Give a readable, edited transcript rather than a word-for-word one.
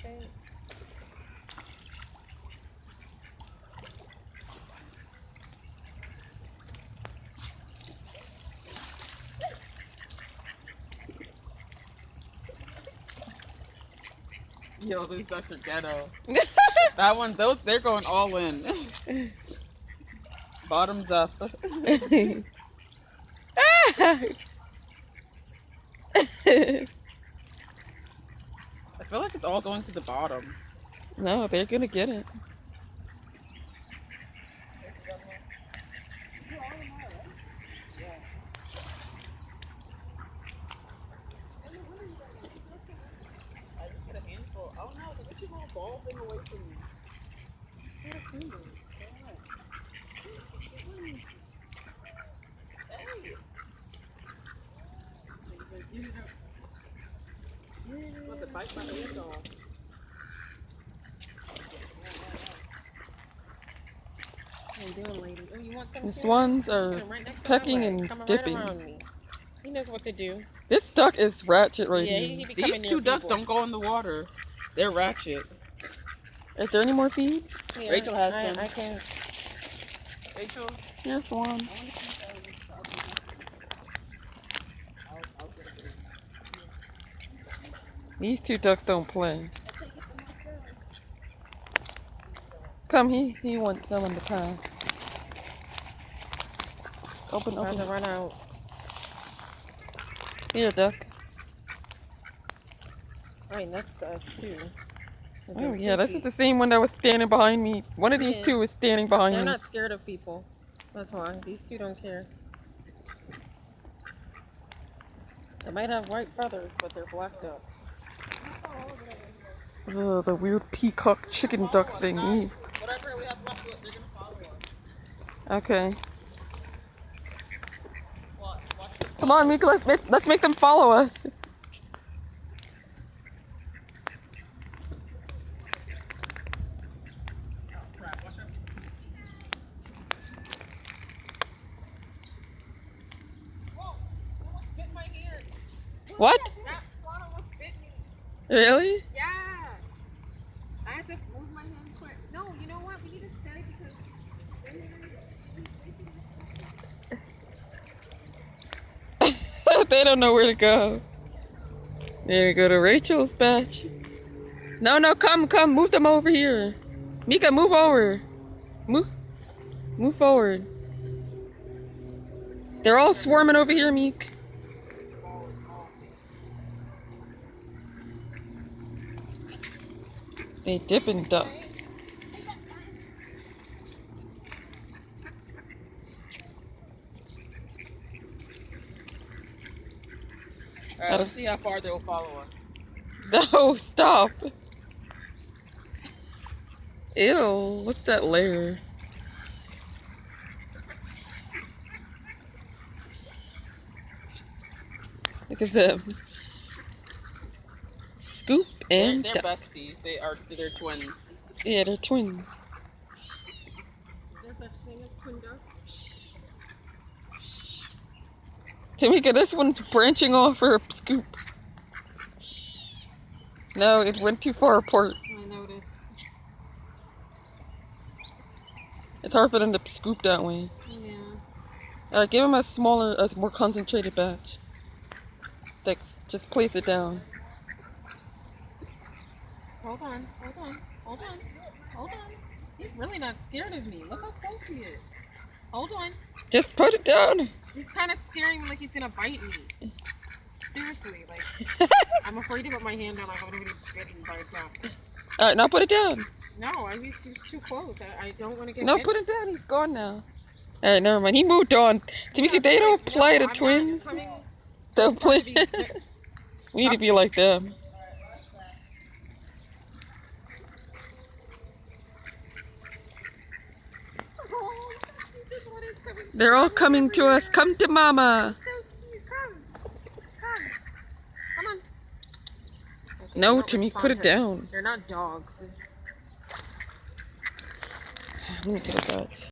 think. Yo, these ducks are ghetto. That one, they're going all in. Bottoms up. I feel like it's all going to the bottom. No, they're gonna get it. I just get a handful. Oh no, the witchy little ball thing away from me. What a food. Hey. About to bite my hand off. What are you doing, lady? Oh, you want some? These too? ones Put are 'em right next to my pecking leg. and Come dipping. right around me. He knows what to do. This duck is ratchet right Yeah, here. he be These coming two near ducks people. don't go in the water. They're ratchet. Is there any more feed? Here, Rachel has some. I can. Rachel? Here's one. These two ducks don't play. Come, he wants some in the pond. Open, About to open. run out. Here, duck. Right next to us too. With Oh them yeah, 2 this is feet. the same one that was standing behind me. One of these Yeah. two is standing behind They're me. not scared of people. That's why. These two don't care. They might have white feathers, but they're black ducks. The weird peacock chicken duck thing. Eee. Whatever we have left, they're gonna follow us. Okay. Watch the Come on, Mika, let's make them follow us. crap. Watch out. Whoa! Someone bit my hand. What? That swan almost bit me. Really? Yeah. I had to move my hand quick. No, you know what? We need to stay because They don't know where to go. There you go to Rachel's batch. No, come, move them over here. Mika, move over. Move forward. They're all swarming over here, Meek. They dip and duck. Alright, let's see how far they'll follow us. No, stop. Ew, what's that layer? Look at them. Scoop and They're duck. besties. They're twins. Yeah, they're twins. Is there such thing as twin ducks? Tamika, this one's branching off for a scoop. No, it went too far apart. I noticed. It's hard for them to scoop that way. Yeah. Alright, give them a more concentrated batch. Like, just place it down. Hold on. He's really not scared of me. Look how close he is. Hold on. Just put it down. He's kind of scaring me like he's gonna bite me. Seriously, like I'm afraid to put my hand down. I'm gonna get bitten by a duck. Alright, now put it down. No, he's too close. I don't want to get No, bitten. put it down. He's gone now. Alright, never mind. He moved on. Tamika, they don't play the twins. Don't play. We need to be like them. They're all coming to us. Come to mama. Come on. Okay, No, don't Timmy, respond put it to her. down. They're not dogs. Let me get a batch.